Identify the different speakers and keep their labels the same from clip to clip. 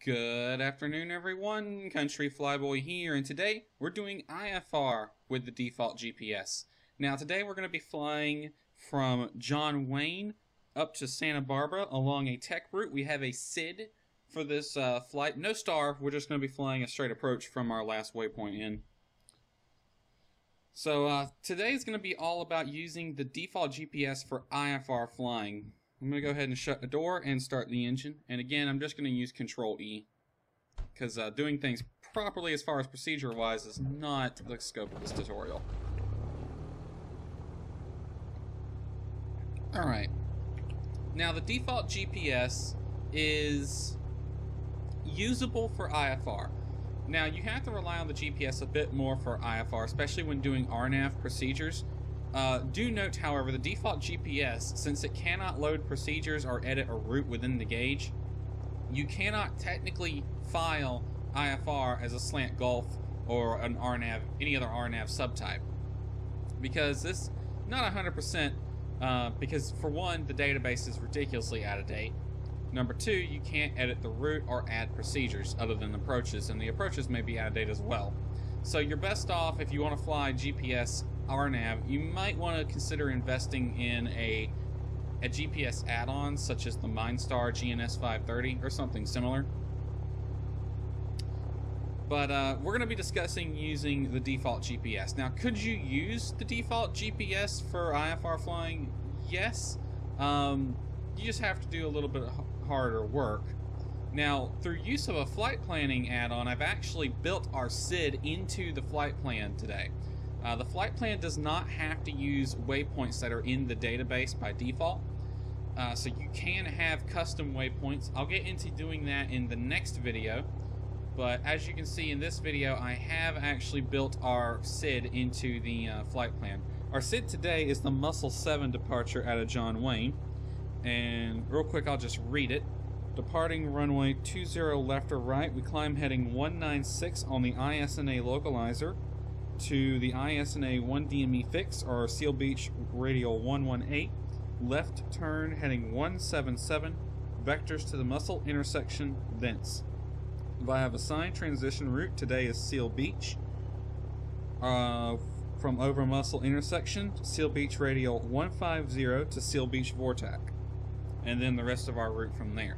Speaker 1: Good afternoon, everyone. Country Flyboy here, and today we're doing IFR with the default GPS. Now, today we're going to be flying from John Wayne up to Santa Barbara along a tech route. We have a SID for this flight. No star, we're just going to be flying a straight approach from our last waypoint in. So today is going to be all about using the default GPS for IFR flying. I'm going to go ahead and shut the door and start the engine. And again, I'm just going to use Control E, because doing things properly as far as procedure-wise is not the scope of this tutorial. Alright. Now, the default GPS is usable for IFR. Now, you have to rely on the GPS a bit more for IFR, especially when doing RNAV procedures. Do note, however, the default GPS, since it cannot load procedures or edit a route within the gauge, you cannot technically file IFR as a slant gulf or an RNAV, any other RNAV subtype. Because this, not 100%, because for one, the database is ridiculously out of date. Number two, you can't edit the route or add procedures other than approaches, and the approaches may be out of date as well. So you're best off, if you want to fly GPS RNAV, you might want to consider investing in a GPS add-on such as the MindStar GNS 530 or something similar. But we're going to be discussing using the default GPS. Now, could you use the default GPS for IFR flying? Yes. You just have to do a little bit harder work. Now, through use of a flight planning add-on, I've actually built our SID into the flight plan today. The flight plan does not have to use waypoints that are in the database by default. So you can have custom waypoints. I'll get into doing that in the next video. But as you can see in this video, I have actually built our SID into the flight plan. Our SID today is the Muscle 7 departure out of John Wayne. And real quick, I'll just read it. Departing runway 20 left or right, we climb heading 196 on the ISNA localizer to the ISNA 1DME fix or Seal Beach radial 118, left turn heading 177, vectors to the Muscle intersection thence. Via assigned transition route, today is Seal Beach. From over Muscle intersection, Seal Beach radial 150 to Seal Beach Vortac. And then the rest of our route from there.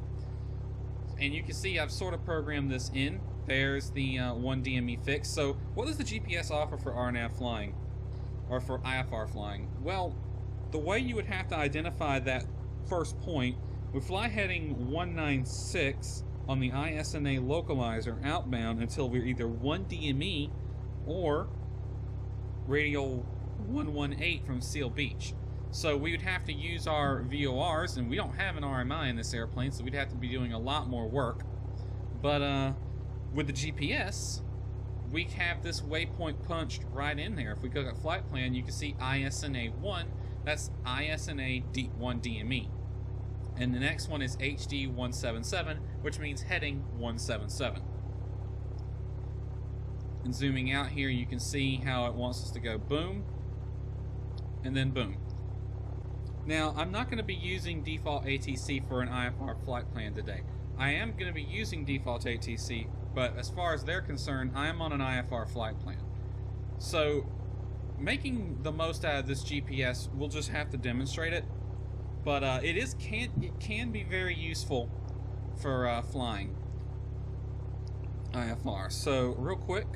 Speaker 1: And you can see I've sort of programmed this in. There's the 1DME fix. So what does the GPS offer for RNAV flying? Or for IFR flying? Well, the way you would have to identify that first point, we fly heading 196 on the ISNA localizer outbound until we're either 1DME or radial 118 from Seal Beach. So we would have to use our VORs, and we don't have an RMI in this airplane, so we'd have to be doing a lot more work. But with the GPS, we have this waypoint punched right in there. If we go to flight plan, you can see ISNA 1, that's ISNA 1DME. And the next one is HD 177, which means heading 177. And zooming out here, you can see how it wants us to go boom, and then boom. Now, I'm not going to be using default ATC for an IFR flight plan today. I am going to be using default ATC, but as far as they're concerned, I am on an IFR flight plan. So, making the most out of this GPS, we'll just have to demonstrate it. But it can be very useful for flying IFR. So, real quick,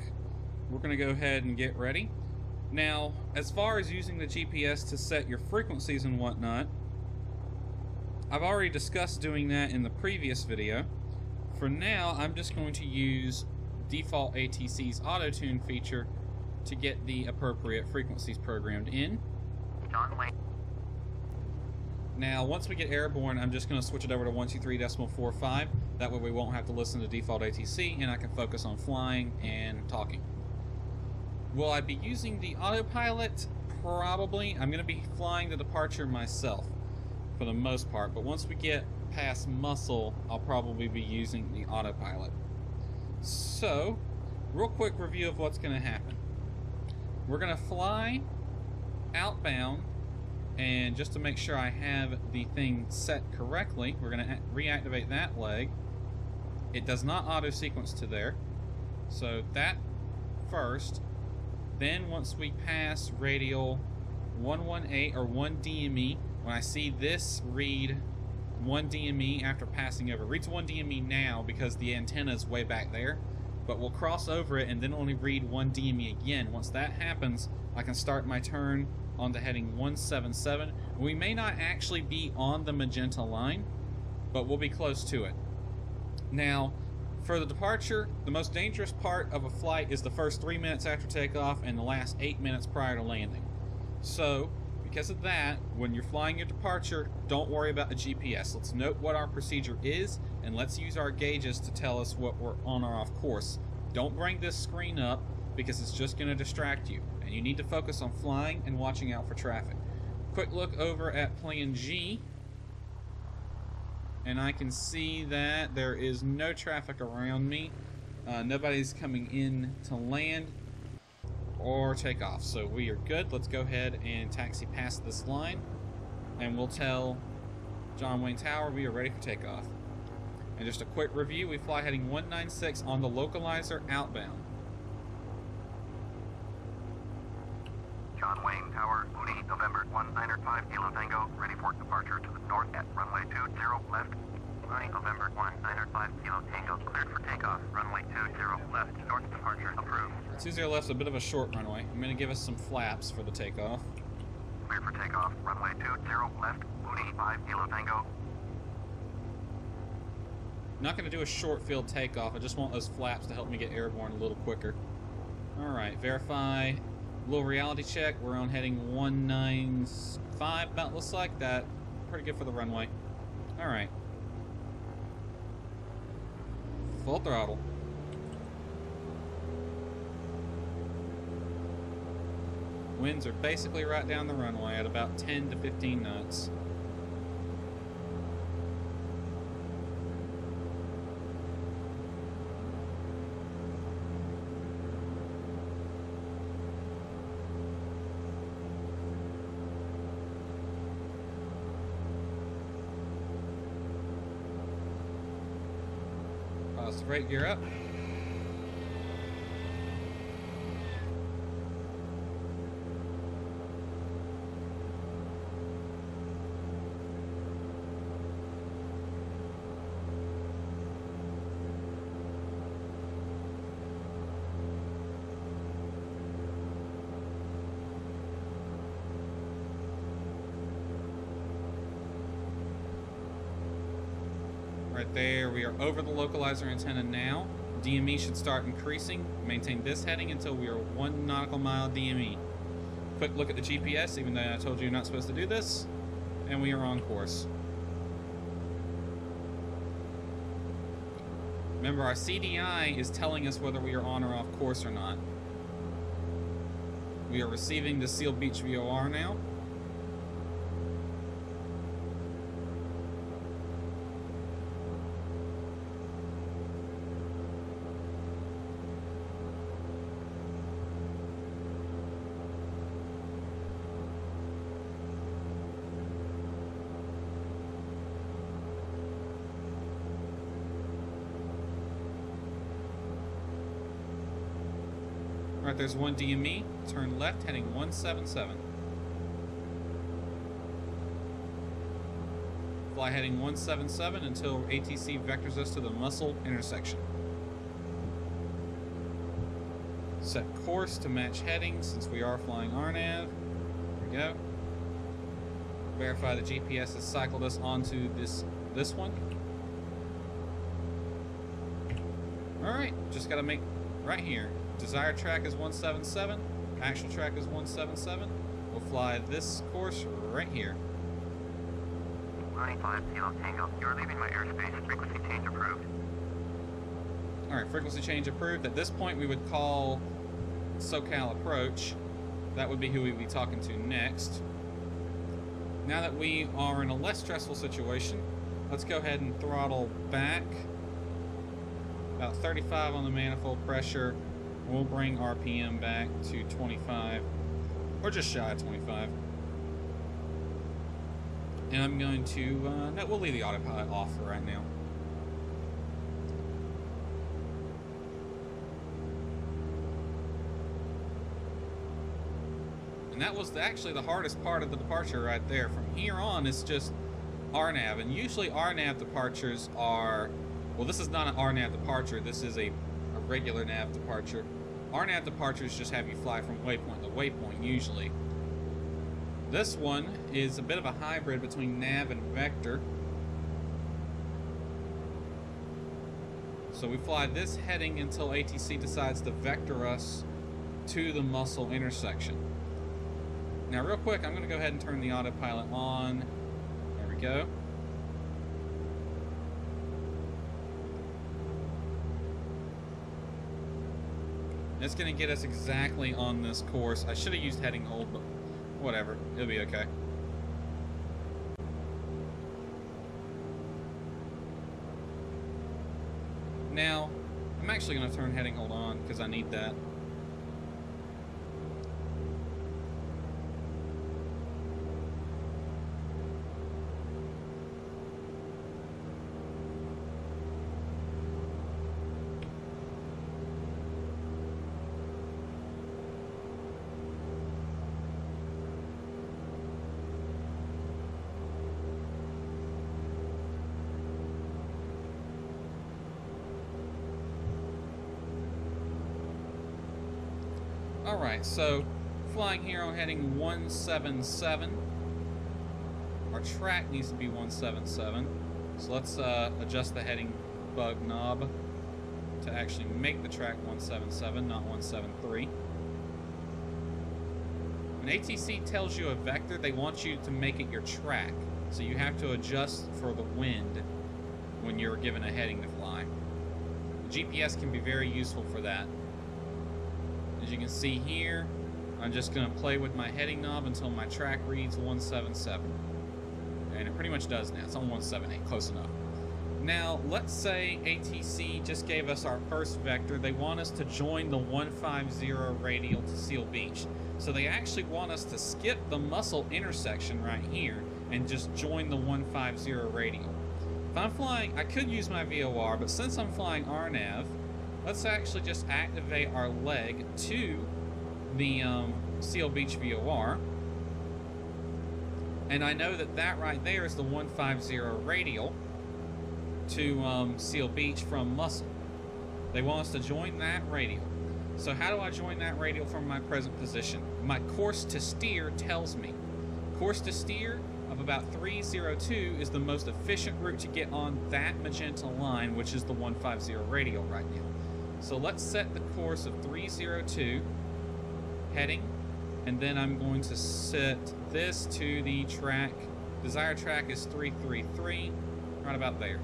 Speaker 1: we're going to go ahead and get ready. Now, as far as using the GPS to set your frequencies and whatnot, I've already discussed doing that in the previous video. For now, I'm just going to use default ATC's auto-tune feature to get the appropriate frequencies programmed in. Now, once we get airborne, I'm just going to switch it over to 123.45. That way we won't have to listen to default ATC, and I can focus on flying and talking. Will I be using the autopilot? Probably. I'm going to be flying the departure myself for the most part, but once we get past Muscle, I'll probably be using the autopilot. So, real quick review of what's going to happen. We're going to fly outbound, and just to make sure I have the thing set correctly, we're going to reactivate that leg. It does not auto-sequence to there. So that first. Then once we pass radial 118 or 1 DME, when I see this read 1 DME after passing over, it reads 1 DME now because the antenna is way back there, but we'll cross over it and then only read 1 DME again. Once that happens, I can start my turn onto heading 177. We may not actually be on the magenta line, but we'll be close to it. Now, for the departure, the most dangerous part of a flight is the first 3 minutes after takeoff and the last 8 minutes prior to landing. So, because of that, when you're flying your departure, don't worry about the GPS. Let's note what our procedure is, and let's use our gauges to tell us what we're on or off course. Don't bring this screen up, because it's just going to distract you, and you need to focus on flying and watching out for traffic. Quick look over at plan G, and I can see that there is no traffic around me. Nobody's coming in to land or take off, so we are good. Let's go ahead and taxi past this line, and we'll tell John Wayne Tower we are ready for takeoff. And just a quick review, we fly heading 196 on the localizer outbound.
Speaker 2: John Wayne Tower, Mooney, November 195 Kilo Tango, ready for departure to the north at runway 20 left. Mooney, November 195 Kilo Tango, cleared for takeoff. Runway 20 left, north departure approved.
Speaker 1: 20 left's a bit of a short runway. I'm going to give us some flaps for the takeoff.
Speaker 2: Cleared for takeoff. Runway 20 left, Mooney, 5 Kilo Tango.
Speaker 1: Not going to do a short field takeoff. I just want those flaps to help me get airborne a little quicker. Alright, verify. Little reality check. We're on heading 195, about looks like that. Pretty good for the runway. Alright. Full throttle. Winds are basically right down the runway at about 10 to 15 knots. Right gear up. Right there, we are over the localizer antenna now. DME should start increasing. Maintain this heading until we are 1 nautical mile DME. Quick look at the GPS, even though I told you you're not supposed to do this. And we are on course. Remember, our CDI is telling us whether we are on or off course or not. We are receiving the Seal Beach VOR now. Alright, there's 1 DME. Turn left, heading 177. Fly heading 177 until ATC vectors us to the Muscle intersection. Set course to match heading since we are flying RNAV. There we go. Verify the GPS has cycled us onto this one. Alright, just gotta make right here. Desired track is 177. Actual track is 177. We'll fly this course right here.
Speaker 2: 95 Kilo Tango, you're leaving my airspace. Frequency change approved.
Speaker 1: Alright, frequency change approved. At this point, we would call SoCal approach. That would be who we'd be talking to next. Now that we are in a less stressful situation, let's go ahead and throttle back. About 35 on the manifold pressure. We'll bring RPM back to 25, or just shy of 25. And I'm going to, no, we'll leave the autopilot off for right now. And that was actually the hardest part of the departure right there. From here on, it's just RNAV. And usually RNAV departures are... Well, this is not an RNAV departure. This is a regular nav departure. RNAV departures just have you fly from waypoint to waypoint, usually. This one is a bit of a hybrid between nav and vector. So we fly this heading until ATC decides to vector us to the muscle intersection. Now real quick, I'm going to go ahead and turn the autopilot on. There we go. It's going to get us exactly on this course. I should have used heading hold, but whatever. It'll be okay. Now, I'm actually going to turn heading hold on because I need that. Alright, so flying here on heading 177. Our track needs to be 177. So let's adjust the heading bug knob to actually make the track 177, not 173. When ATC tells you a vector, they want you to make it your track. So you have to adjust for the wind when you're given a heading to fly. The GPS can be very useful for that. As you can see here, I'm just going to play with my heading knob until my track reads 177. And it pretty much does now. It's on 178, close enough. Now, let's say ATC just gave us our first vector. They want us to join the 150 radial to Seal Beach. So they actually want us to skip the muscle intersection right here and just join the 150 radial. If I'm flying, I could use my VOR, but since I'm flying RNAV, let's actually just activate our leg to the Seal Beach VOR. And I know that that right there is the 150 radial to Seal Beach from muscle. They want us to join that radial. So how do I join that radial from my present position? My course to steer tells me. Course to steer of about 302 is the most efficient route to get on that magenta line, which is the 150 radial right now. So let's set the course of 302 heading, and then I'm going to set this to the track. Desired track is 333, right about there.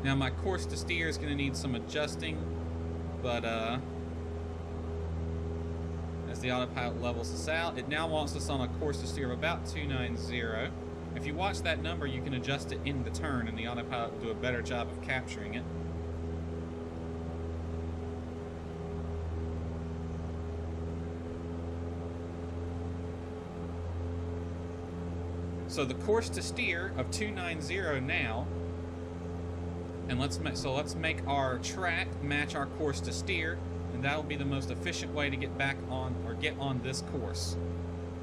Speaker 1: Now my course to steer is going to need some adjusting, but as the autopilot levels us out, it now wants us on a course to steer of about 290. If you watch that number, you can adjust it in the turn, and the autopilot will do a better job of capturing it. So the course to steer of 290 now, and let's make our track match our course to steer, and that'll be the most efficient way to get back on or get on this course.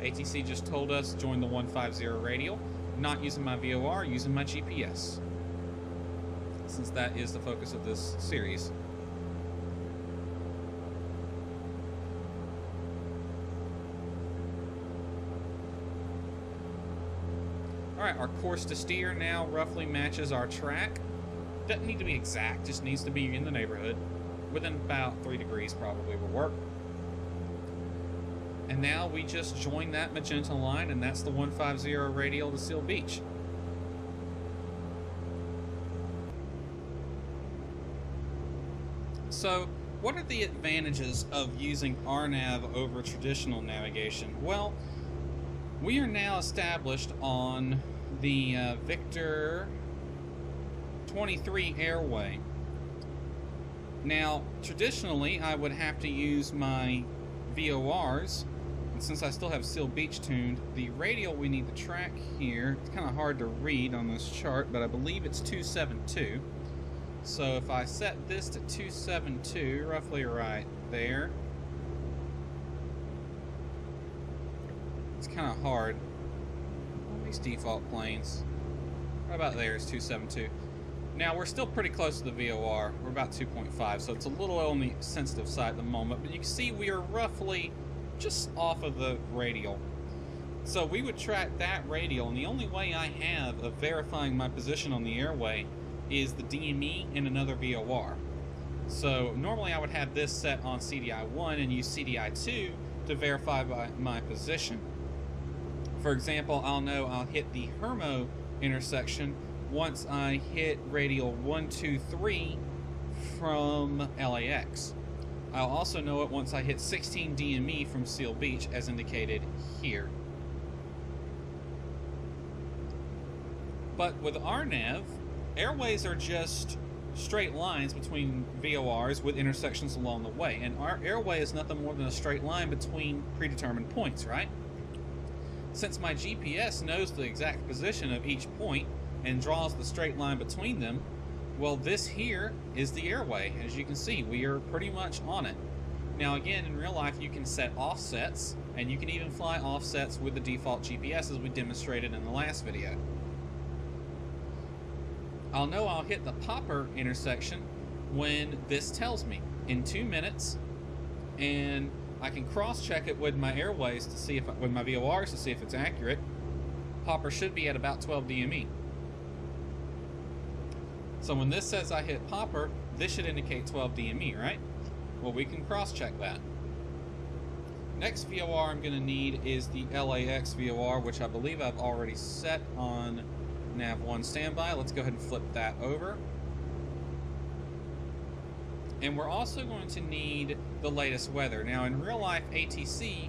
Speaker 1: ATC just told us join the 150 radial. Not using my VOR, using my GPS, since that is the focus of this series. Alright, our course to steer now roughly matches our track. Doesn't need to be exact, just needs to be in the neighborhood. Within about 3 degrees probably will work. And now we just join that magenta line, and that's the 150 radial to Seal Beach. So, what are the advantages of using RNAV over traditional navigation? Well, we are now established on the Victor 23 Airway. Now, traditionally, I would have to use my VORs, and since I still have Seal Beach tuned, the radial we need to track here, it's kind of hard to read on this chart, but I believe it's 272. So if I set this to 272, roughly right there, it's kind of hard on these default planes. Right about there is 272. Now we're still pretty close to the VOR. We're about 2.5, so it's a little on the sensitive side at the moment, but you can see we are roughly just off of the radial. So we would track that radial, and the only way I have of verifying my position on the airway is the DME and another VOR. So normally I would have this set on CDI1 and use CDI2 to verify my position. For example, I'll know I'll hit the Hermo intersection once I hit radial 123 from LAX. I'll also know it once I hit 16 DME from Seal Beach, as indicated here. But with RNAV, airways are just straight lines between VORs with intersections along the way, and our airway is nothing more than a straight line between predetermined points, right? Since my GPS knows the exact position of each point and draws the straight line between them, well, this here is the airway. As you can see, we are pretty much on it. Now again, in real life, you can set offsets, and you can even fly offsets with the default GPS as we demonstrated in the last video. I'll know I'll hit the Popper intersection when this tells me in 2 minutes, and I can cross-check it with my airways to see if, with my VORs to see if it's accurate. Popper should be at about 12 DME. So when this says I hit Popper, this should indicate 12 DME, right? Well, we can cross-check that. Next VOR I'm going to need is the LAX VOR, which I believe I've already set on Nav1 standby. Let's go ahead and flip that over. And we're also going to need the latest weather. Now, in real life, ATC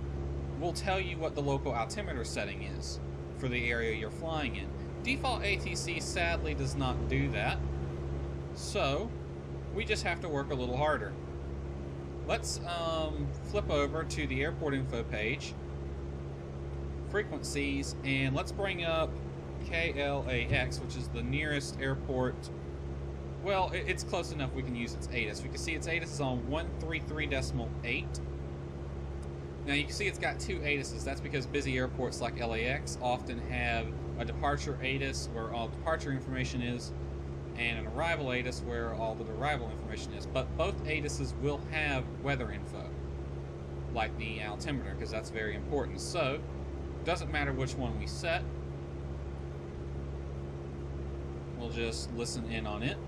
Speaker 1: will tell you what the local altimeter setting is for the area you're flying in. Default ATC sadly does not do that, so we just have to work a little harder. Let's flip over to the airport info page, frequencies, and let's bring up KLAX, which is the nearest airport. Well, it's close enough we can use its ATIS. We can see its ATIS is on 133.8. Now you can see it's got two ATISes. That's because busy airports like LAX often have a departure ATIS where all departure information is, and an arrival ATIS where all the arrival information is. But both ATISes will have weather info, like the altimeter, because that's very important. So, doesn't matter which one we set. We'll just listen in on it.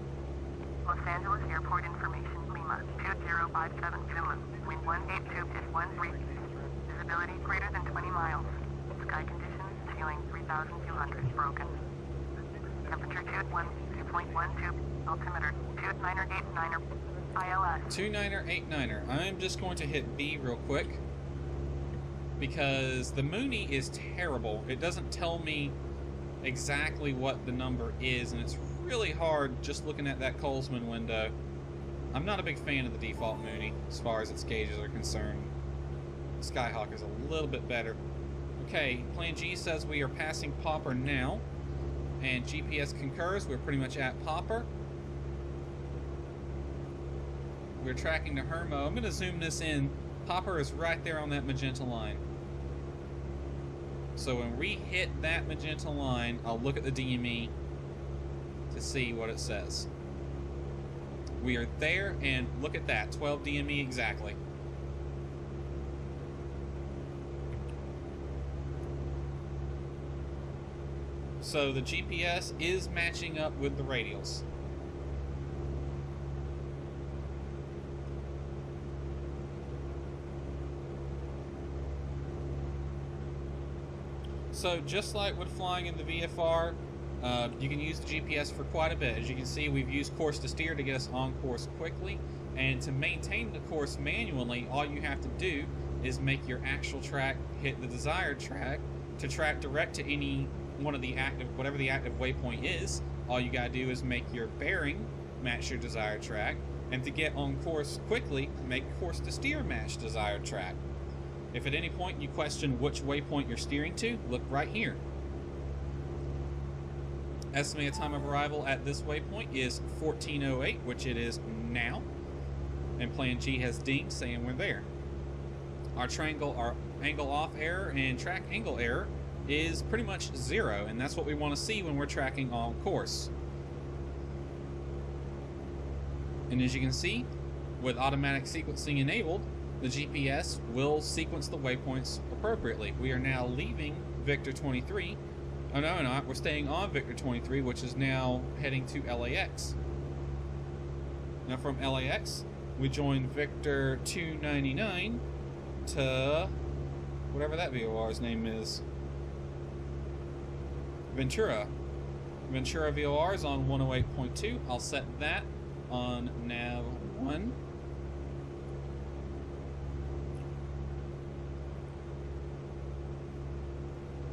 Speaker 3: Los Angeles Airport information, Lima, 2057 Finland, wind 182.13, visibility greater than 20 miles, sky conditions, ceiling 3,200, broken, temperature 2.12, altimeter 2989er, ILS. 2989er.
Speaker 1: I'm just going to hit B real quick, because the Mooney is terrible. It doesn't tell me exactly what the number is, and it's really hard just looking at that Colesman window. I'm not a big fan of the default Mooney as far as its gauges are concerned. Skyhawk is a little bit better. Okay, Plan G says we are passing Popper now, and GPS concurs. We're pretty much at Popper. We're tracking to Hermo. I'm going to zoom this in. Popper is right there on that magenta line. So when we hit that magenta line, I'll look at the DME to see what it says. We are there, and look at that, 12 DME exactly. So the GPS is matching up with the radials. So just like with flying in the VFR, you can use the GPS for quite a bit. As you can see, we've used course to steer to get us on course quickly, and to maintain the course manually, all you have to do is make your actual track hit the desired track. To track direct to any one of the active, whatever the active waypoint is, all you gotta do is make your bearing match your desired track, and to get on course quickly, make course to steer match desired track. If at any point you question which waypoint you're steering to, look right here. Estimated time of arrival at this waypoint is 14:08, which it is now. And Plan G has dinged saying we're there. Our angle off error and track angle error is pretty much 0, and that's what we want to see when we're tracking on course. And as you can see, with automatic sequencing enabled, the GPS will sequence the waypoints appropriately. We are now leaving Victor 23. Oh no, we're staying on Victor 23, which is now heading to LAX. Now from LAX, we join Victor 299 to whatever that VOR's name is. Ventura VOR is on 108.2. I'll set that on nav 1.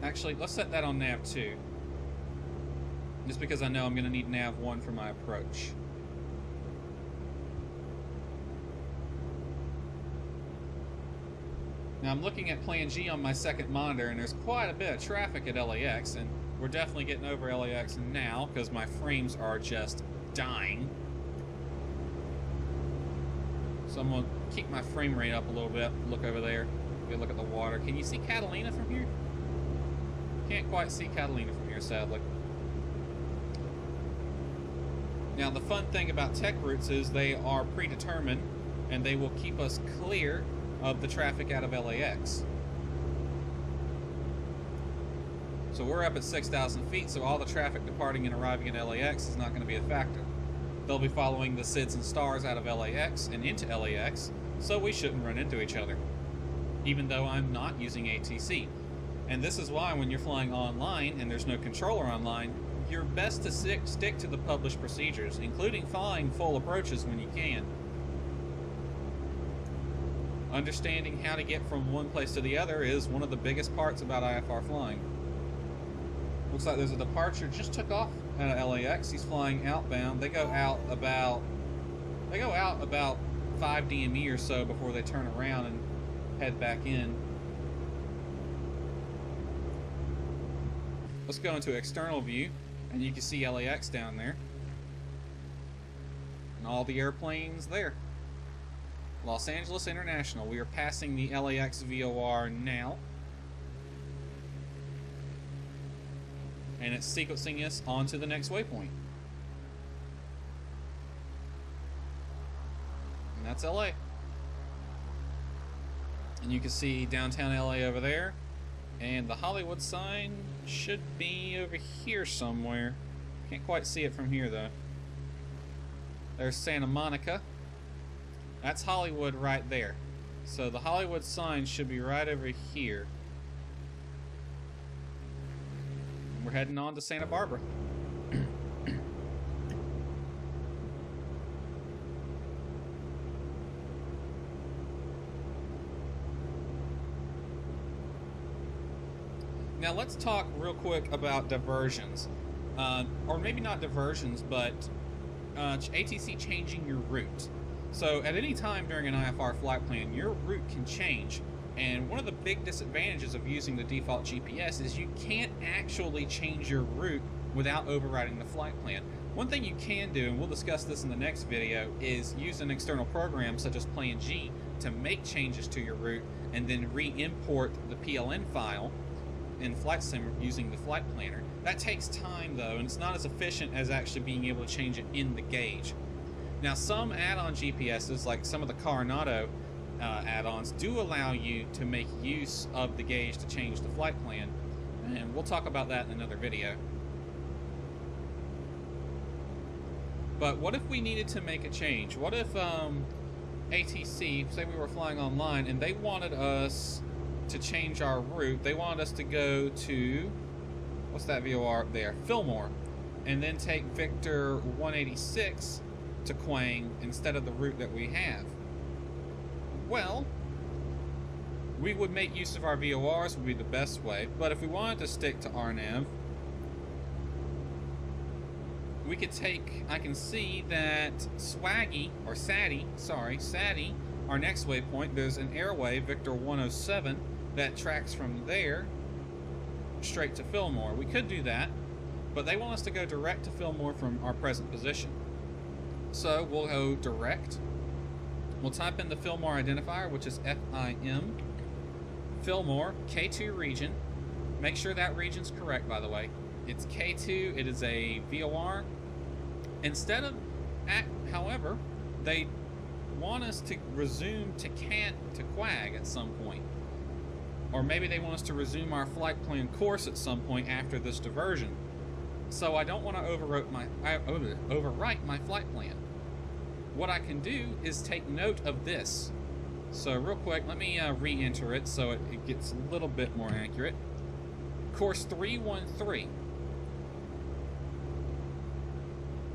Speaker 1: Actually, let's set that on nav 2. Just because I know I'm going to need nav 1 for my approach. Now I'm looking at Plan G on my second monitor, and there's quite a bit of traffic at LAX, and we're definitely getting over LAX now because my frames are just dying. So I'm going to keep my frame rate up a little bit. Look over there. Get a look at the water. Can you see Catalina from here? Can't quite see Catalina from here, sadly. Now the fun thing about tech routes is they are predetermined, and they will keep us clear of the traffic out of LAX. So we're up at 6,000 feet, so all the traffic departing and arriving at LAX is not going to be a factor. They'll be following the SIDS and STARS out of LAX and into LAX, so we shouldn't run into each other, even though I'm not using ATC. And this is why when you're flying online and there's no controller online, you're best to stick to the published procedures, including flying full approaches when you can. Understanding how to get from one place to the other is one of the biggest parts about IFR flying. Looks like there's a departure just took off out of LAX. He's flying outbound. They go out about 5 DME or so before they turn around and head back in. Let's go into external view, and you can see LAX down there. And all the airplanes there. Los Angeles International. We are passing the LAX VOR now. And it's sequencing us onto the next waypoint. And that's LA. And you can see downtown LA over there. And the Hollywood sign should be over here somewhere. Can't quite see it from here though. There's Santa Monica. That's Hollywood right there. So the Hollywood sign should be right over here. And we're heading on to Santa Barbara. Now let's talk real quick about diversions. Or maybe not diversions, but ATC changing your route. So at any time during an IFR flight plan, your route can change. And one of the big disadvantages of using the default GPS is you can't actually change your route without overriding the flight plan. One thing you can do, and we'll discuss this in the next video, is use an external program such as Plan G to make changes to your route and then re-import the PLN file in Flight Sim using the flight planner. That takes time though, and it's not as efficient as actually being able to change it in the gauge. Now some add-on GPSs, like some of the Coronado add-ons, do allow you to make use of the gauge to change the flight plan, and we'll talk about that in another video. But what if we needed to make a change? What if ATC, say we were flying online and they wanted us to change our route? They wanted us to go to, what's that VOR up there? Fillmore, and then take Victor 186 to Quang instead of the route that we have. Well, we would make use of our VORs, would be the best way, but if we wanted to stick to RNAV, we could take, I can see that Swaggy, or Sadie, our next waypoint, there's an Airway, Victor 107, that tracks from there straight to Fillmore. We could do that, but they want us to go direct to Fillmore from our present position. So we'll go direct. We'll type in the Fillmore identifier, which is FIM. Fillmore, K2 region. Make sure that region's correct, by the way. It's K2, it is a VOR. Instead of, however, they want us to resume to Quag at some point. Or maybe they want us to resume our flight plan course at some point after this diversion. So I don't want to overwrite my flight plan. What I can do is take note of this. So real quick, let me re-enter it so it gets a little bit more accurate. Course 313.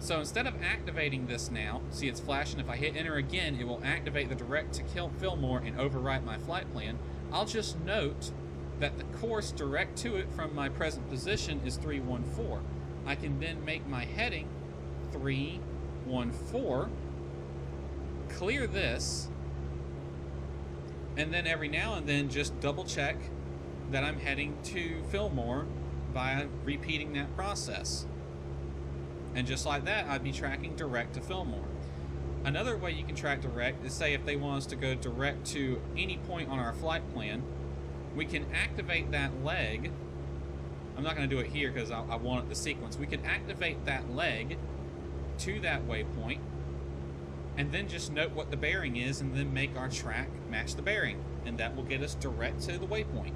Speaker 1: So instead of activating this now, see it's flashing, if I hit enter again, it will activate the direct to Fillmore and overwrite my flight plan. I'll just note that the course direct to it from my present position is 314. I can then make my heading 314, clear this, and then every now and then just double check that I'm heading to Fillmore via repeating that process. And just like that, I'd be tracking direct to Fillmore. Another way you can track direct is, say if they want us to go direct to any point on our flight plan, we can activate that leg. I'm not going to do it here because I want it to sequence. We can activate that leg to that waypoint and then just note what the bearing is and then make our track match the bearing. And that will get us direct to the waypoint.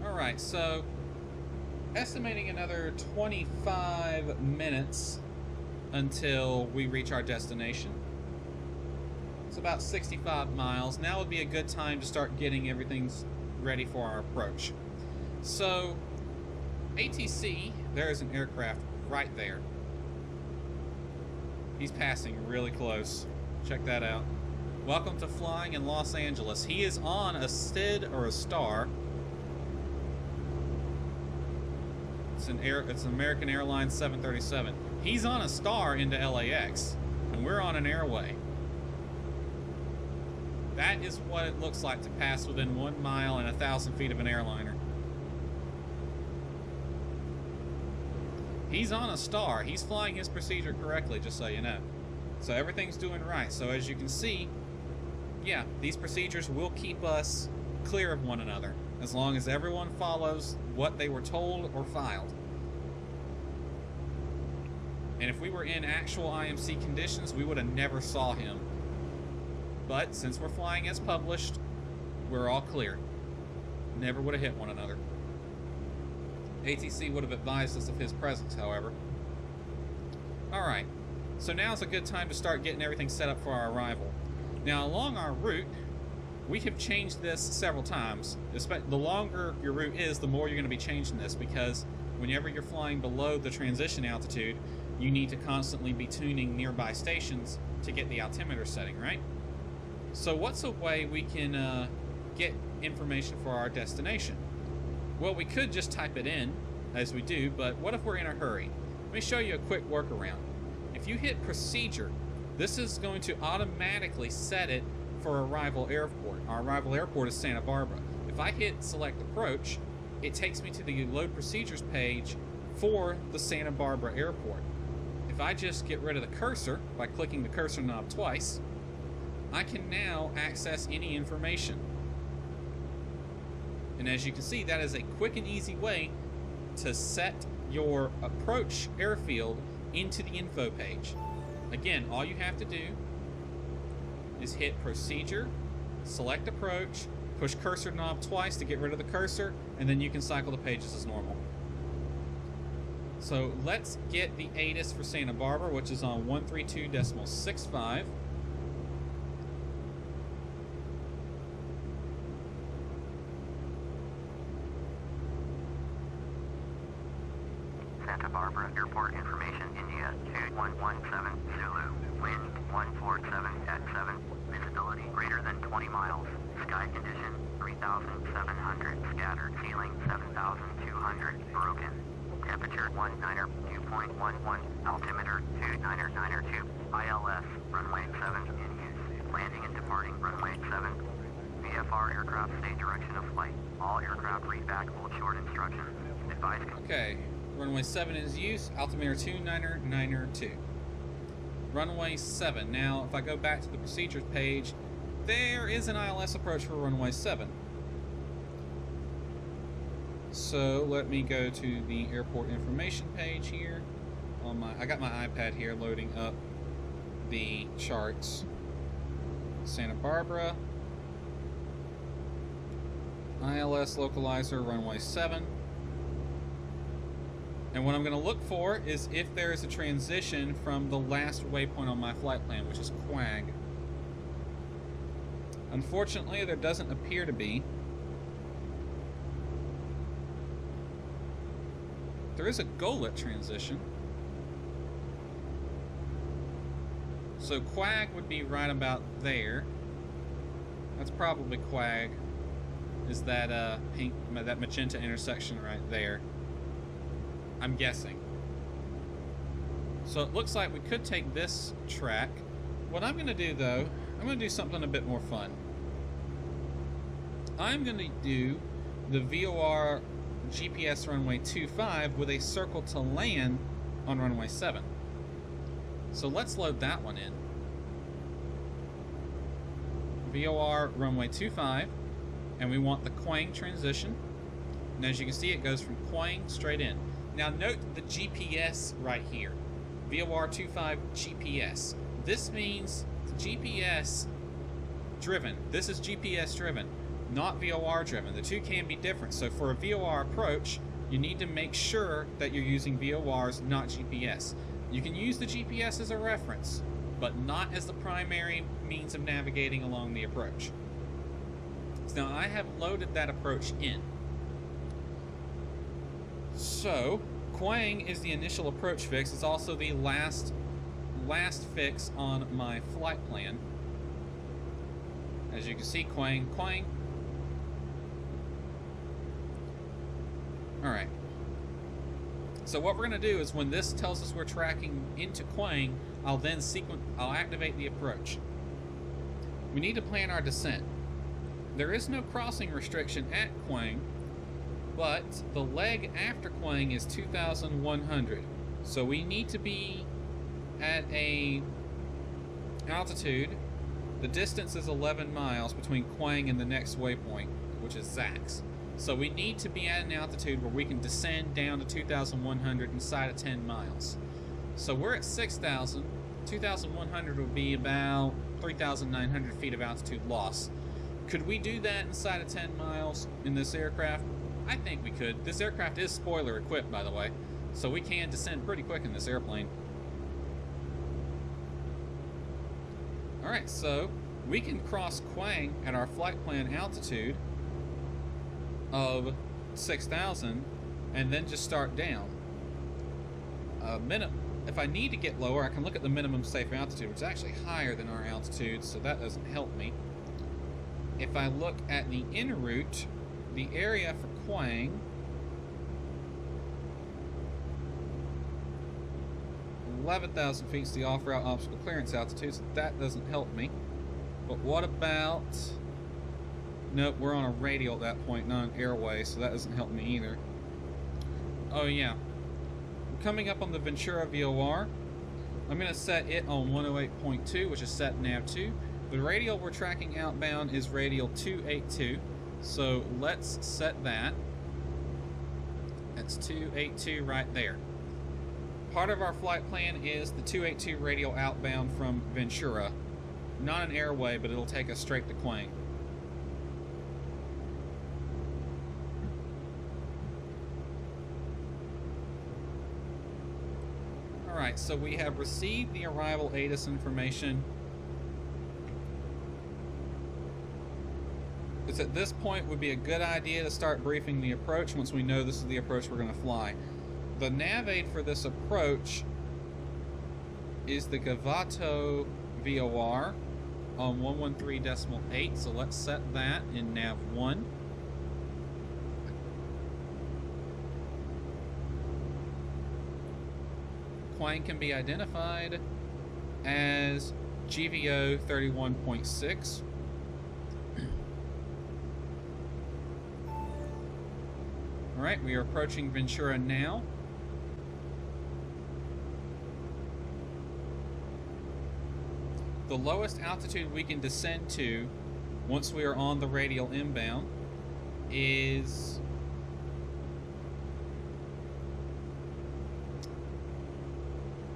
Speaker 1: Alright, so estimating another 25 minutes until we reach our destination. It's about 65 miles. Now would be a good time to start getting everything ready for our approach. So, ATC, there is an aircraft right there. He's passing really close. Check that out. Welcome to flying in Los Angeles. He is on a STID or a STAR. It's an American Airlines 737. He's on a STAR into LAX, and we're on an Airway. That is what it looks like to pass within 1 mile and 1,000 feet of an airliner. He's on a STAR. He's flying his procedure correctly, just so you know. So everything's doing right. So as you can see, yeah, these procedures will keep us clear of one another, as long as everyone follows what they were told or filed. And if we were in actual IMC conditions, we would have never saw him. But since we're flying as published, we're all clear. Never would have hit one another. ATC would have advised us of his presence, however. Alright, so now's a good time to start getting everything set up for our arrival. Now, along our route, we have changed this several times. The longer your route is, the more you're going to be changing this, because whenever you're flying below the transition altitude, you need to constantly be tuning nearby stations to get the altimeter setting, right? So what's a way we can get information for our destination? Well, we could just type it in, as we do, but what if we're in a hurry? Let me show you a quick workaround. If you hit Procedure, this is going to automatically set it for Arrival Airport. Our Arrival Airport is Santa Barbara. If I hit Select Approach, it takes me to the Load Procedures page for the Santa Barbara Airport. If I just get rid of the cursor by clicking the cursor knob twice, I can now access any information. And as you can see, that is a quick and easy way to set your approach airfield into the info page. Again, all you have to do is hit Procedure, select Approach, push cursor knob twice to get rid of the cursor, and then you can cycle the pages as normal. So let's get the ATIS for Santa Barbara, which is on 132.65.
Speaker 2: Santa Barbara Airport information, India 2117 Zulu, wind 147 at 7, visibility greater than 20 miles, sky condition 3,700, scattered, ceiling 7,200, broken, temperature 192.11, altimeter 29992, ILS, runway 7 in use, landing and departing runway aircraft stay direction of flight. All aircraft read back hold short instructions. Advise.
Speaker 1: Okay, runway 7 is use, altimeter 29er 2. Runway 7. Now, if I go back to the procedures page, there is an ILS approach for runway 7. So let me go to the airport information page here. I got my iPad here loading up the charts. Santa Barbara, ILS localizer, runway 7. And what I'm going to look for is if there is a transition from the last waypoint on my flight plan, which is Quag. Unfortunately, there doesn't appear to be. There is a GOLET transition. So Quag would be right about there. That's probably Quag. Is that pink, that magenta intersection right there? I'm guessing. So it looks like we could take this track. What I'm going to do though, I'm going to do something a bit more fun. I'm going to do the VOR GPS runway 25 with a circle to land on runway 7. So let's load that one in. VOR runway 25, and we want the Quang transition. And as you can see, it goes from Quang straight in. Now note the GPS right here. VOR 25 GPS. This means GPS driven. This is GPS driven, not VOR driven. The two can be different. So for a VOR approach, you need to make sure that you're using VORs, not GPS. You can use the GPS as a reference, but not as the primary means of navigating along the approach. So now I have loaded that approach in. So Quang is the initial approach fix. It's also the last fix on my flight plan. As you can see, Quang. Alright. So what we're going to do is when this tells us we're tracking into Quang, I'll activate the approach. We need to plan our descent. There is no crossing restriction at Quang, but the leg after Quang is 2,100. So we need to be at a altitude. The distance is 11 miles between Quang and the next waypoint, which is Zax. So we need to be at an altitude where we can descend down to 2,100 inside of 10 miles. So we're at 6,000. 2,100 would be about 3,900 feet of altitude loss. Could we do that inside of 10 miles in this aircraft? I think we could. This aircraft is spoiler equipped, by the way, so we can descend pretty quick in this airplane. Alright, so we can cross Quang at our flight plan altitude of 6,000 and then just start down. If I need to get lower, I can look at the minimum safe altitude, which is actually higher than our altitude, so that doesn't help me. If I look at the en route, the area for Quang, 11,000 feet is the off-route obstacle clearance altitude, so that doesn't help me. But what about... Nope, we're on a radial at that point, not an airway, so that doesn't help me either. Oh yeah. We're coming up on the Ventura VOR. I'm going to set it on 108.2, which is set nav 2. The radial we're tracking outbound is radial 282, so let's set that. That's 282 right there. Part of our flight plan is the 282 radial outbound from Ventura. Not an airway, but it'll take us straight to Quang. Alright, so we have received the arrival ATIS information. It's at this point would be a good idea to start briefing the approach once we know this is the approach we're going to fly. The nav aid for this approach is the Gavato VOR on 113.8, so let's set that in nav 1. Quang can be identified as GVO 31.6. Alright, we are approaching Ventura now. The lowest altitude we can descend to once we are on the radial inbound is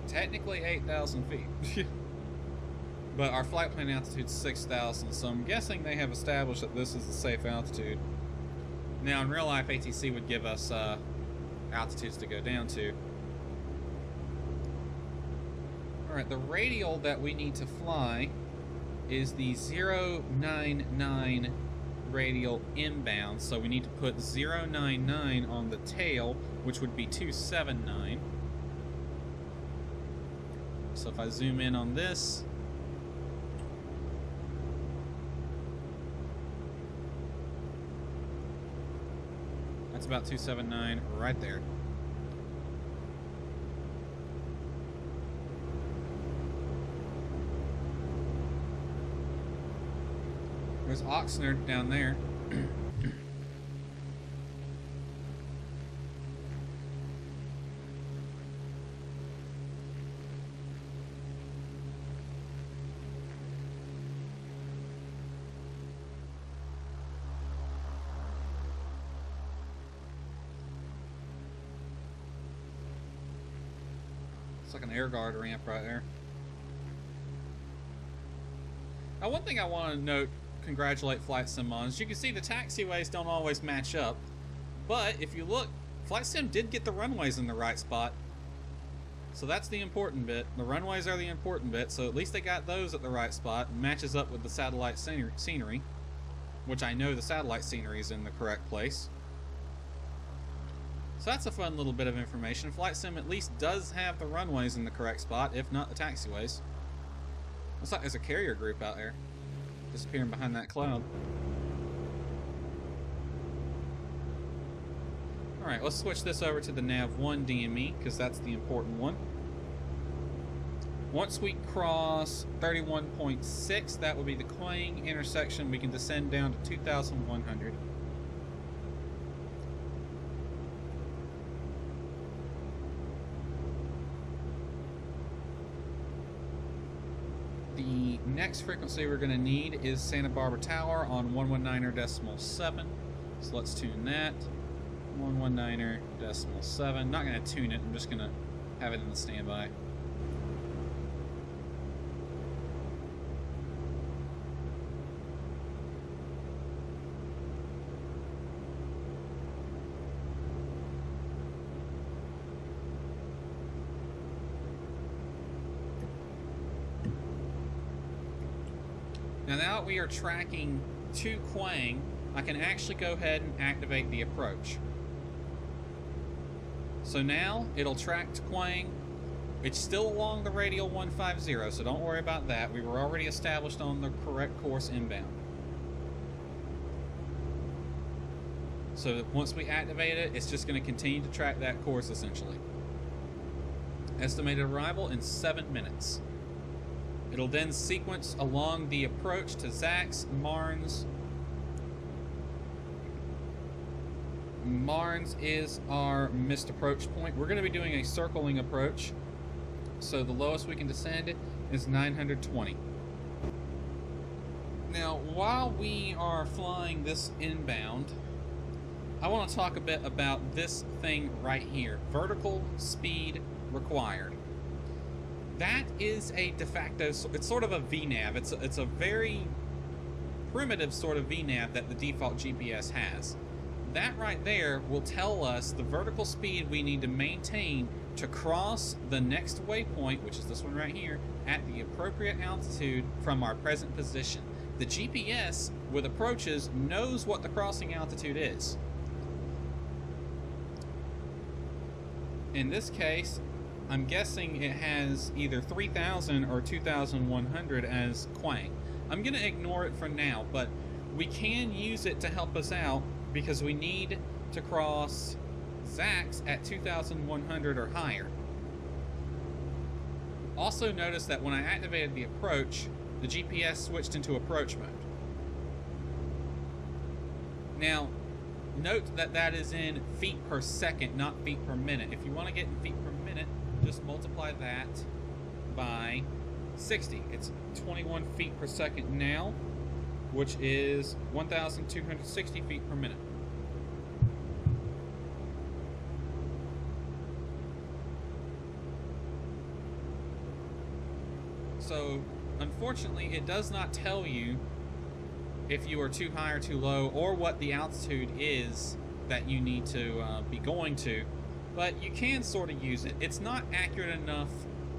Speaker 1: technically 8,000 feet. But our flight plan altitude is 6,000, so I'm guessing they have established that this is a safe altitude. Now, in real life, ATC would give us altitudes to go down to. Alright, the radial that we need to fly is the 099 radial inbound, so we need to put 099 on the tail, which would be 279. So if I zoom in on this, that's about 279 right there. There's Oxnard down there. It's like an air guard ramp right there. Now, one thing I want to note, congratulate Flight Sim on, is you can see the taxiways don't always match up, but if you look, Flight Sim did get the runways in the right spot, so that's the important bit. The runways are the important bit, so at least they got those at the right spot, and matches up with the satellite scenery, which I know the satellite scenery is in the correct place. So that's a fun little bit of information. Flight Sim at least does have the runways in the correct spot, if not the taxiways. Looks like there's a carrier group out there, disappearing behind that cloud. Alright, let's switch this over to the Nav1 DME, because that's the important one. Once we cross 31.6, that will be the Quang intersection. We can descend down to 2,100. The next frequency we're going to need is Santa Barbara Tower on 119.7. So let's tune that. 119.7. Not going to tune it, I'm just going to have it in the standby. Now that we are tracking to Quang, I can actually go ahead and activate the approach. So now it'll track to Quang. It's still along the radial 150, so don't worry about that. We were already established on the correct course inbound. So once we activate it, it's just going to continue to track that course essentially. Estimated arrival in 7 minutes. It'll then sequence along the approach to Zax, Marnes. Marnes is our missed approach point. We're going to be doing a circling approach. So the lowest we can descend is 920. Now, while we are flying this inbound, I want to talk a bit about this thing right here. Vertical speed required. That is a de facto, it's sort of a VNAV. It's a very primitive sort of VNAV that the default GPS has. That right there will tell us the vertical speed we need to maintain to cross the next waypoint, which is this one right here, at the appropriate altitude from our present position. The GPS, with approaches, knows what the crossing altitude is. In this case, I'm guessing it has either 3,000 or 2,100 as Quang. I'm going to ignore it for now, but we can use it to help us out because we need to cross Zax at 2,100 or higher. Also notice that when I activated the approach, the GPS switched into approach mode. Now, Note that that is in feet per second, not feet per minute. If you want to get in feet per minute, just multiply that by 60. It's 21 feet per second now, which is 1,260 feet per minute. So, unfortunately, it does not tell you if you are too high or too low, or what the altitude is that you need to be going to, but you can sort of use it. It's not accurate enough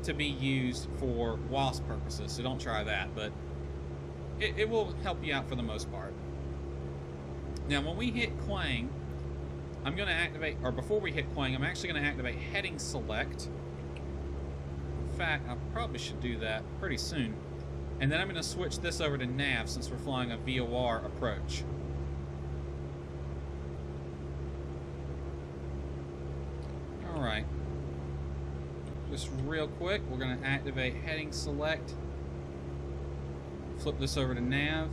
Speaker 1: to be used for WASP purposes, so don't try that, but it will help you out for the most part. Now, when we hit Quang, I'm going to activate, or before we hit Quang, I'm actually going to activate heading select. In fact, I probably should do that pretty soon. And then I'm going to switch this over to nav since we're flying a VOR approach. Alright. Just real quick, we're going to activate heading select. Flip this over to nav.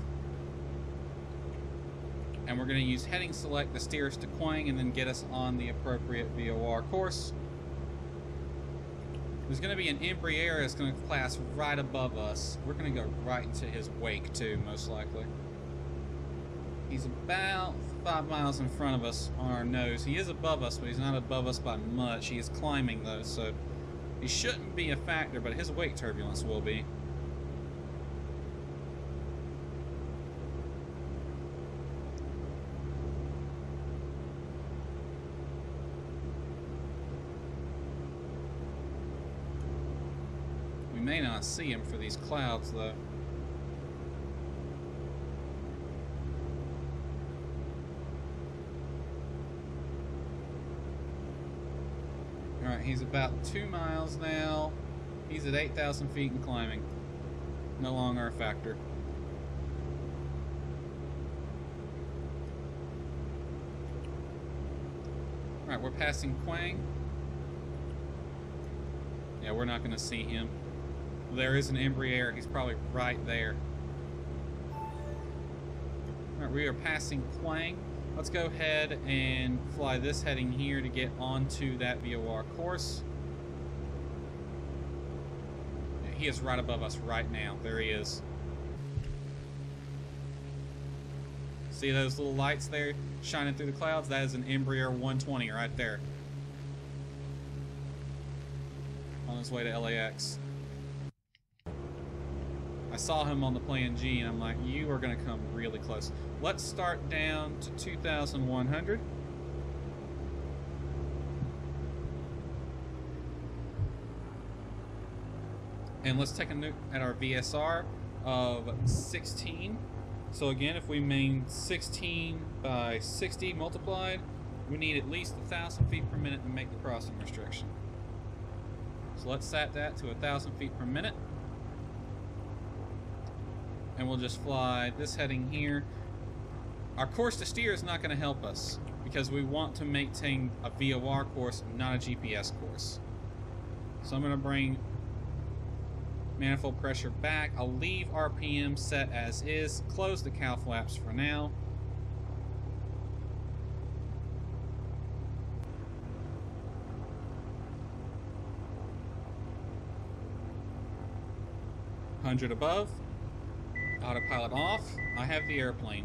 Speaker 1: And we're going to use heading select to steer us to Quang and then get us on the appropriate VOR course. There's going to be an Embraer that's going to class right above us. We're going to go right into his wake too, most likely. He's about 5 miles in front of us on our nose. He is above us, but he's not above us by much. He is climbing though, so he shouldn't be a factor, but his wake turbulence will be. May not see him for these clouds though. Alright, he's about 2 miles now. He's at 8,000 feet and climbing. No longer a factor. Alright, we're passing Quang. Yeah, we're not going to see him. There is an Embraer. He's probably right there. Alright, we are passing Quang. Let's go ahead and fly this heading here to get onto that VOR course. Yeah, he is right above us right now. There he is. See those little lights there shining through the clouds? That is an Embraer 120 right there. On his way to LAX. I saw him on the Plan G and I'm like, you are going to come really close. Let's start down to 2,100. And let's take a look at our VSR of 16. So again, if we main 16 by 60 multiplied, we need at least 1,000 feet per minute to make the crossing restriction. So let's set that to 1,000 feet per minute. And we'll just fly this heading here. Our course to steer is not going to help us because we want to maintain a VOR course, not a GPS course. So I'm going to bring manifold pressure back. I'll leave RPM set as is. Close the cow flaps for now. $100 above. Autopilot off. I have the airplane.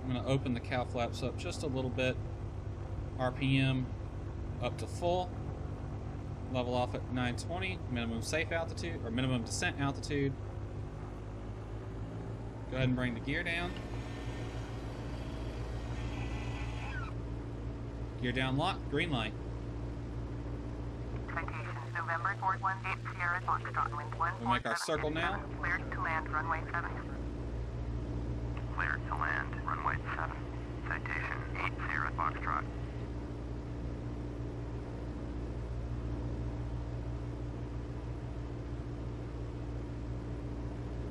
Speaker 1: I'm going to open the cow flaps up just a little bit. RPM up to full. Level off at 920. Minimum safe altitude, or minimum descent altitude. Go ahead and bring the gear down. Gear down lock. Green light.
Speaker 3: Citation November 418 Sierra Foxtrot, wind 147.
Speaker 1: We'll make our circle now.
Speaker 3: Cleared to land runway 7.
Speaker 2: Cleared to land, runway 7. Citation 80 Foxtrot.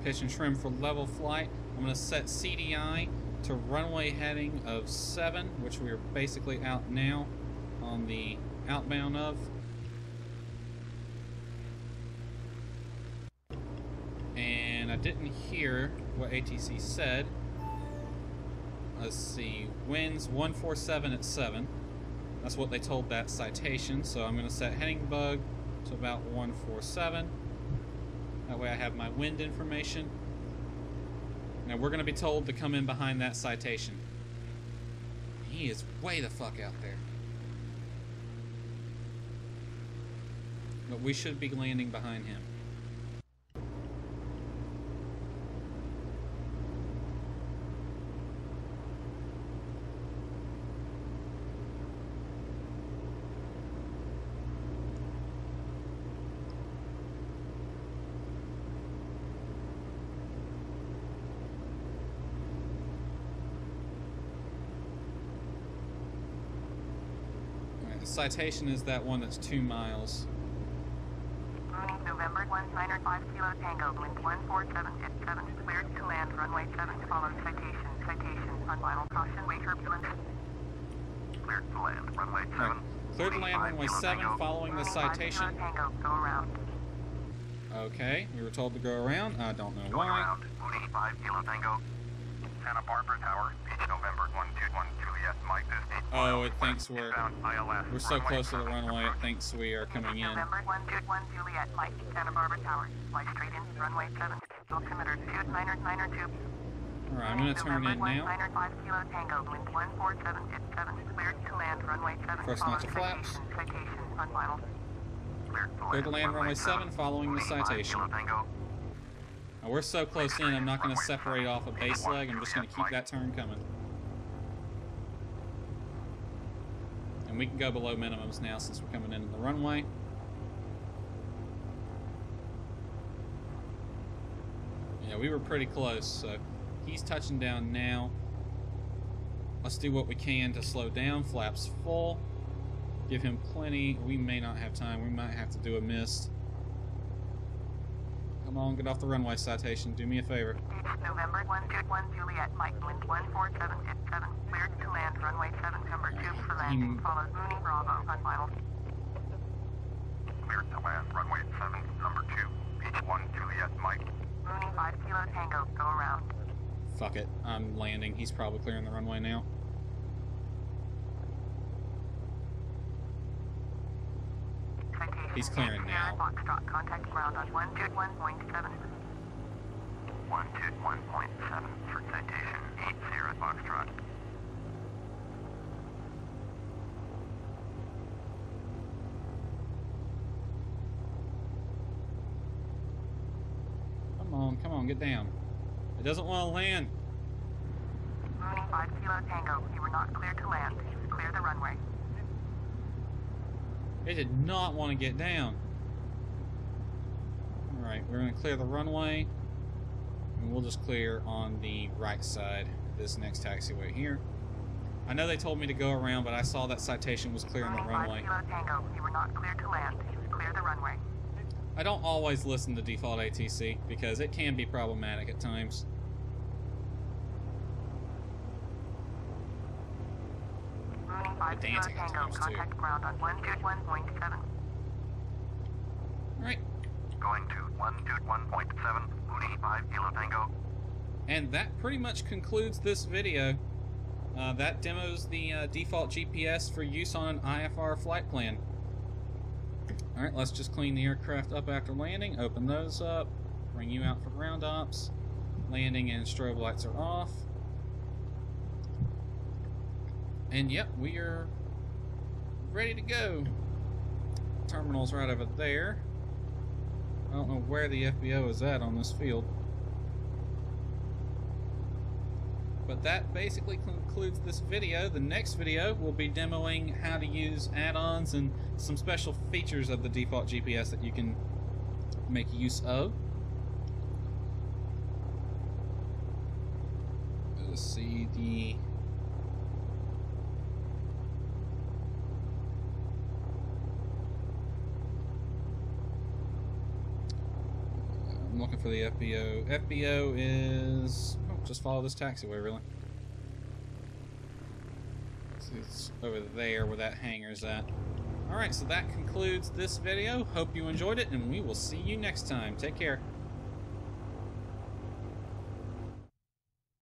Speaker 1: Pitch and trim for level flight. I'm going to set CDI to runway heading of 7, which we are basically out now on the outbound of. And I didn't hear what ATC said. let's see, winds 147 at 7. That's what they told that citation, so I'm going to set heading bug to about 147. That way I have my wind information. Now we're going to be told to come in behind that citation. He is way the fuck out there. But we should be landing behind him. Citation is that one that's 2 miles.
Speaker 3: Mooney, November 19 5 Kilo Tango, wind 147 at 7, cleared to land, runway 7, follow citation, on final caution, way turbulence.
Speaker 2: Cleared to land, runway 7.
Speaker 1: Right. Cleared to land, runway 7, following the citation.
Speaker 3: Tango, go around.
Speaker 1: Okay, we were told to go around. I don't know
Speaker 2: Going
Speaker 1: why.
Speaker 2: around, Mooney 5 Kilo Tango. Santa Barbara Tower, beach November 121 Juliet, Mike, this 8
Speaker 1: Oh, it thinks we're
Speaker 2: ILS,
Speaker 1: so close to the runway, it thinks we are coming in.
Speaker 3: November 121 Juliet, Mike, Santa Barbara Tower, fly straight in, runway 7, altimeter 2992.
Speaker 1: Alright, I'm going to turn in now.
Speaker 3: 5 Kilo Tango, wind 147 at 7, cleared to land, runway 7,
Speaker 1: First
Speaker 3: follow
Speaker 1: notch of flaps.
Speaker 3: citation, on final.
Speaker 1: Cleared to land, runway 7, following the citation. Now, we're so close in, I'm not going to separate off a base leg. I'm just going to keep that turn coming. And we can go below minimums now since we're coming into the runway. Yeah, we were pretty close, so he's touching down now. Let's do what we can to slow down. Flaps full. Give him plenty. We may not have time. We might have to do a mist. Come on, get off the runway, citation. Do me a favor.
Speaker 3: November 121 Juliet, Mike, wind 147 at 7, cleared to land, runway 7, number 2 for landing, follows Mooney Bravo, on final.
Speaker 2: Cleared to land, runway 7, number 2, beach 1 Juliet, Mike.
Speaker 3: Mooney 5 Kilo Tango, go around.
Speaker 1: Fuck it, I'm landing. He's probably clearing the runway now. He's clearing now.
Speaker 3: Foxtrot, contact ground on 121.7.
Speaker 2: 121.7 for citation, 80 Foxtrot.
Speaker 1: Come on, get down. It doesn't want to land.
Speaker 3: Mooney 5 Kilo Tango, you were not cleared to land. Clear the runway.
Speaker 1: It did not want to get down. Alright, we're going to clear the runway. And we'll just clear on the right side of this next taxiway here. I know they told me to go around, but I saw that citation was clearing the runway.
Speaker 3: 5 Kilo Tango, you were not cleared to land. Clear the runway.
Speaker 1: I don't always listen to default ATC because it can be problematic at times.
Speaker 3: Mooney 5 Kilo
Speaker 1: Dancing at
Speaker 3: Tango,
Speaker 1: times, too.
Speaker 3: contact ground on 121.7.
Speaker 1: Alright,
Speaker 2: Going to 121.7, Mooney 5 Kilo Tango.
Speaker 1: and that pretty much concludes this video. That demos the default GPS for use on an IFR flight plan. Alright, let's just clean the aircraft up after landing, open those up, bring you out for ground ops. Landing and strobe lights are off. And yep, we are ready to go. Terminal's right over there. I don't know where the FBO is at on this field. But that basically concludes this video. The next video will be demoing how to use add-ons and some special features of the default GPS that you can make use of. Let's see the... I'm looking for the FBO. FBO is... Oh, just follow this taxiway, really. See, it's over there where that hangar's at. Alright, so that concludes this video. Hope you enjoyed it, and we will see you next time. Take care.